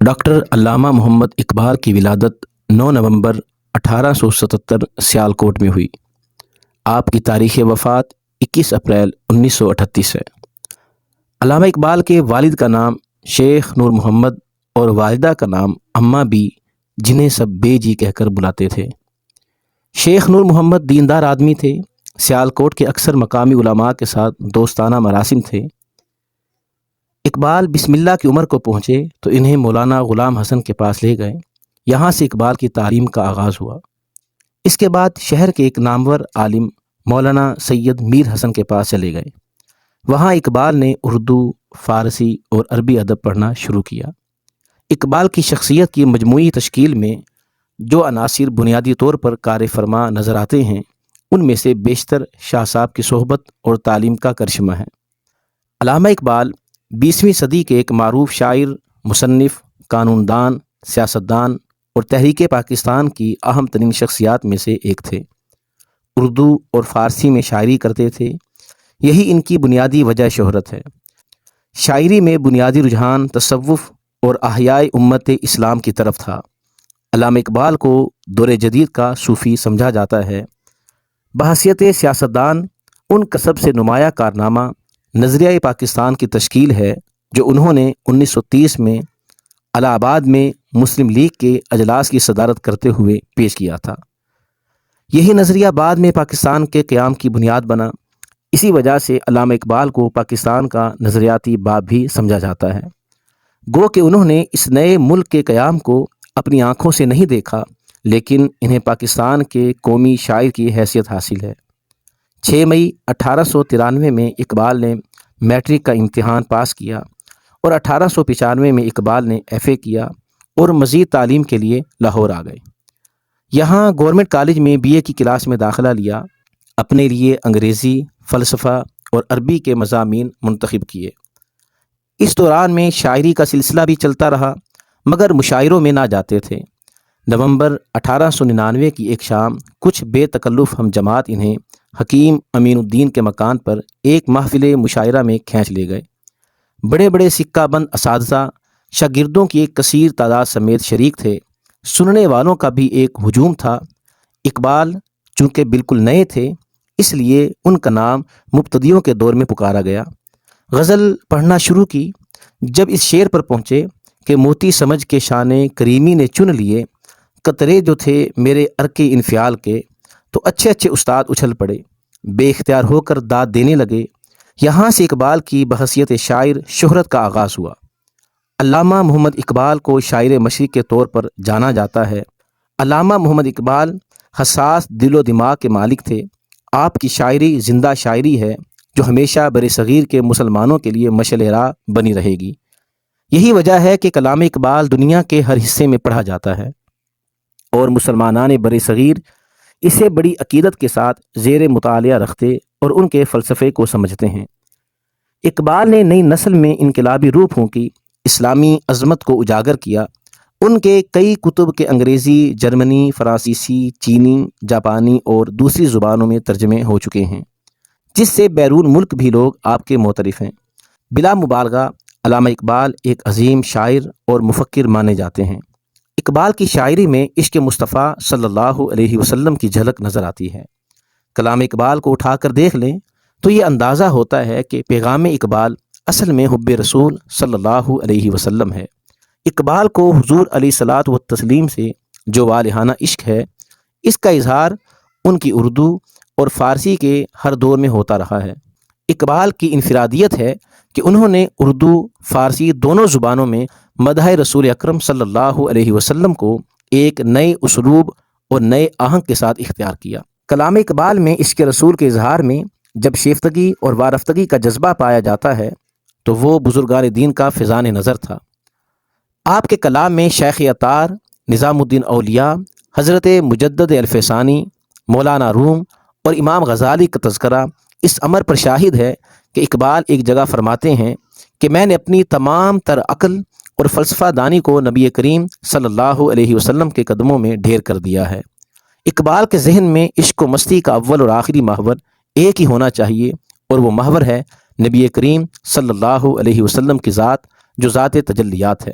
Doctor علامہ محمد اقبال کی ولادت 9 نومبر 1877 سیالکوٹ میں ہوئی۔ آپ کی تاریخ وفات 21 اپریل 1938 ہے۔ علامہ اقبال کے والد کا نام شیخ نور محمد اور والدہ کا نام اماں بی، جنہیں سب بے جی کہہ کر بلاتے تھے۔ شیخ نور محمد دیندار آدمی تھے۔ سیالکوٹ کے اکثر مقامی علماء کے ساتھ دوستانہ مراسم تھے۔ اقبال بسم اللہ کی عمر کو پہنچے تو انہیں مولانا غلام حسن کے پاس لے گئے۔ یہاں سے اقبال کی تعلیم کا آغاز ہوا۔ اس کے بعد شہر کے ایک نامور عالم مولانا سید میر حسن کے پاس چلے گئے۔ وہاں اقبال نے اردو، فارسی اور عربی ادب پڑھنا شروع کیا۔ اقبال کی شخصیت کی مجموعی تشکیل میں جو عناصر بنیادی طور پر کار فرما نظر آتے ہیں، ان میں سے بیشتر شاہ صاحب کی صحبت اور تعلیم کا کرشمہ ہے۔ علامہ اقبال 20ویں صدی کے ایک معروف شاعر، مصنف، قانون دان، سیاستدان اور تحریک پاکستان کی اہم ترین شخصیات میں سے ایک تھے۔ اردو اور فارسی میں شاعری کرتے تھے۔ یہی ان کی بنیادی وجہ شہرت ہے۔ شاعری میں بنیادی رجحان تصوف اور احیاء امت اسلام کی طرف تھا۔ علامہ اقبال کو دور جدید کا صوفی سمجھا جاتا ہے۔ بحیثیت سیاستدان ان کا سب سے نمایاں کارنامہ نظریہ پاکستان کی تشکیل ہے، جو انہوں نے 1930 میں الہ آباد میں مسلم لیگ کے اجلاس کی صدارت کرتے ہوئے پیش کیا تھا۔ یہی نظریہ بعد میں پاکستان کے قیام کی بنیاد بنا۔ اسی وجہ سے علامہ اقبال کو پاکستان کا نظریاتی باپ بھی سمجھا جاتا ہے۔ گو کہ انہوں نے اس نئے ملک کے قیام کو اپنی آنکھوں سے نہیں دیکھا، لیکن انہیں پاکستان کے قومی شاعر کی حیثیت حاصل ہے۔ 6 مئی 1893 میں اقبال نے میٹرک کا امتحان پاس کیا اور 1895 میں اقبال نے FA کیا اور مزید تعلیم کے لیے لاہور آ گئے۔ یہاں گورنمنٹ کالج میں BA کی کلاس میں داخلہ لیا۔ اپنے لیے انگریزی، فلسفہ اور عربی کے مضامین منتخب کیے۔ اس دوران میں شاعری کا سلسلہ بھی چلتا رہا، مگر مشاعروں میں نہ جاتے تھے۔ نومبر 1899 کی ایک شام کچھ بے تکلف ہم جماعت انہیں حکیم امین الدین کے مکان پر ایک محفل مشاعرہ میں کھینچ لے گئے۔ بڑے بڑے سکہ بند اساتذہ، شاگردوں کی ایک کثیر تعداد سمیت شریک تھے۔ سننے والوں کا بھی ایک ہجوم تھا۔ اقبال چونکہ بالکل نئے تھے، اس لیے ان کا نام مبتدیوں کے دور میں پکارا گیا۔ غزل پڑھنا شروع کی۔ جب اس شعر پر پہنچے کہ موتی سمجھ کے شان کریمی نے چن لیے، قطرے جو تھے میرے عرق انفعال کے، تو اچھے اچھے استاد اچھل پڑے، بے اختیار ہو کر داد دینے لگے۔ یہاں سے اقبال کی بحیثیت شاعر شہرت کا آغاز ہوا۔ علامہ محمد اقبال کو شاعر مشرق کے طور پر جانا جاتا ہے۔ علامہ محمد اقبال حساس دل و دماغ کے مالک تھے۔ آپ کی شاعری زندہ شاعری ہے، جو ہمیشہ بر صغیر کے مسلمانوں کے لیے مشعل راہ بنی رہے گی۔ یہی وجہ ہے کہ کلام اقبال دنیا کے ہر حصے میں پڑھا جاتا ہے اور مسلمانان بر صغیر اسے بڑی عقیدت کے ساتھ زیر مطالعہ رکھتے اور ان کے فلسفے کو سمجھتے ہیں۔ اقبال نے نئی نسل میں انقلابی روح پھونکی، اسلامی عظمت کو اجاگر کیا۔ ان کے کئی کتب کے انگریزی، جرمنی، فرانسیسی، چینی، جاپانی اور دوسری زبانوں میں ترجمے ہو چکے ہیں، جس سے بیرون ملک بھی لوگ آپ کے معترف ہیں۔ بلا مبالغہ علامہ اقبال ایک عظیم شاعر اور مفکر مانے جاتے ہیں۔ اقبال کی شاعری میں عشق مصطفیٰ صلی اللہ علیہ وسلم کی جھلک نظر آتی ہے۔ کلام اقبال کو اٹھا کر دیکھ لیں تو یہ اندازہ ہوتا ہے کہ پیغام اقبال اصل میں حب رسول صلی اللہ علیہ وسلم ہے۔ اقبال کو حضور علیہ الصلاۃ والتسلیم سے جو والہانہ عشق ہے، اس کا اظہار ان کی اردو اور فارسی کے ہر دور میں ہوتا رہا ہے۔ اقبال کی انفرادیت ہے کہ انہوں نے اردو، فارسی دونوں زبانوں میں مدح رسول اکرم صلی اللہ علیہ وسلم کو ایک نئے اسلوب اور نئے آہنگ کے ساتھ اختیار کیا۔ کلام اقبال میں عشق رسول کے اظہار میں جب شیفتگی اور وارفتگی کا جذبہ پایا جاتا ہے تو وہ بزرگان دین کا فیضان نظر تھا۔ آپ کے کلام میں شیخ عطار، نظام الدین اولیاء، حضرت مجدد الفسانی، مولانا روم اور امام غزالی کا تذکرہ اس امر پر شاہد ہے کہ اقبال ایک جگہ فرماتے ہیں کہ میں نے اپنی تمام تر عقل اور فلسفہ دانی کو نبی کریم صلی اللہ علیہ وسلم کے قدموں میں ڈھیر کر دیا ہے۔ اقبال کے ذہن میں عشق و مستی کا اول اور آخری محور ایک ہی ہونا چاہیے، اور وہ محور ہے نبی کریم صلی اللہ علیہ وسلم کی ذات، جو ذات تجلیات ہے۔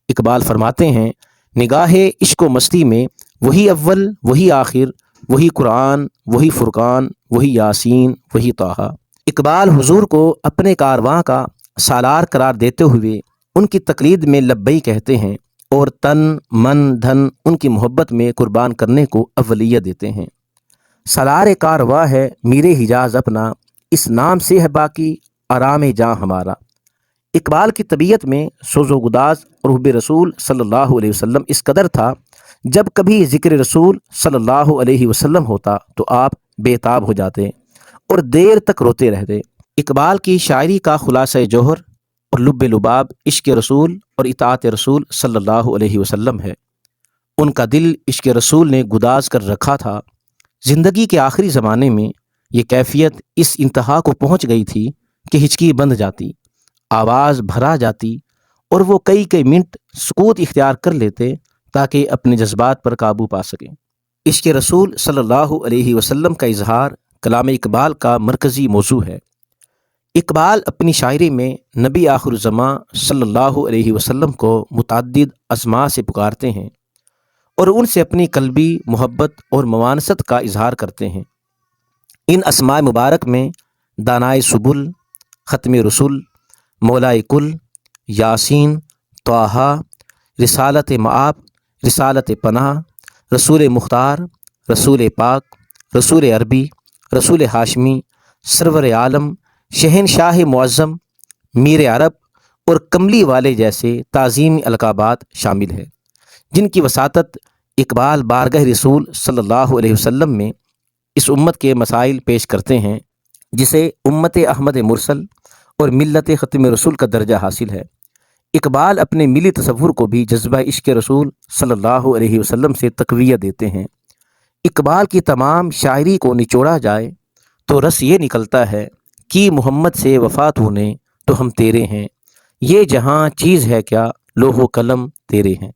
اقبال فرماتے ہیں، نگاہ عشق و مستی میں وہی اول وہی آخر، وہی قرآن وہی فرقان وہی یاسین وہی طٰہٰ۔ اقبال حضور کو اپنے کارواں کا سالار قرار دیتے ہوئے ان کی تقلید میں لبیک کہتے ہیں اور تن من دھن ان کی محبت میں قربان کرنے کو اولیت دیتے ہیں۔ سالار کارواں ہے میر حجاز اپنا، اس نام سے ہے باقی آرام جاں ہمارا۔ اقبال کی طبیعت میں سوز و گداز اور حب رسول صلی اللہ علیہ وسلم اس قدر تھا، جب کبھی ذکر رسول صلی اللہ علیہ وسلم ہوتا تو آپ بے تاب ہو جاتے اور دیر تک روتے رہتے۔ اقبال کی شاعری کا خلاصہ جوہر اور لب لباب عشق رسول اور اطاعت رسول صلی اللہ علیہ وسلم ہے۔ ان کا دل عشق رسول نے گداز کر رکھا تھا۔ زندگی کے آخری زمانے میں یہ کیفیت اس انتہا کو پہنچ گئی تھی کہ ہچکی بندھ جاتی، آواز بھرا جاتی اور وہ کئی منٹ سکوت اختیار کر لیتے تاکہ اپنے جذبات پر قابو پا سکیں۔ عشق رسول صلی اللہ علیہ وسلم کا اظہار کلام اقبال کا مرکزی موضوع ہے۔ اقبال اپنی شاعری میں نبی آخر الزماں صلی اللہ علیہ وسلم کو متعدد اسماء سے پکارتے ہیں اور ان سے اپنی قلبی محبت اور موانست کا اظہار کرتے ہیں۔ ان اسماء مبارک میں دانائے سبل، ختم رسل، مولائے کل، یاسین، طٰہٰ، رسالت مآب، رسالت پناہ، رسول مختار، رسول پاک، رسول عربی، رسول ہاشمی، سرور عالم، شہنشاہ معظم، میر عرب اور کملی والے جیسے تعظیمی القابات شامل ہیں، جن کی وساطت اقبال بارگاہ رسول صلی اللہ علیہ وسلم میں اس امت کے مسائل پیش کرتے ہیں، جسے امت احمد مرسل اور ملت ختم رسول کا درجہ حاصل ہے۔ اقبال اپنے ملی تصور کو بھی جذبہ عشق رسول صلی اللہ علیہ وسلم سے تقویت دیتے ہیں۔ اقبال کی تمام شاعری کو نچوڑا جائے تو رس یہ نکلتا ہے کہ محمد سے وفات ہونے تو ہم تیرے ہیں، یہ جہاں چیز ہے کیا لوح و قلم تیرے ہیں۔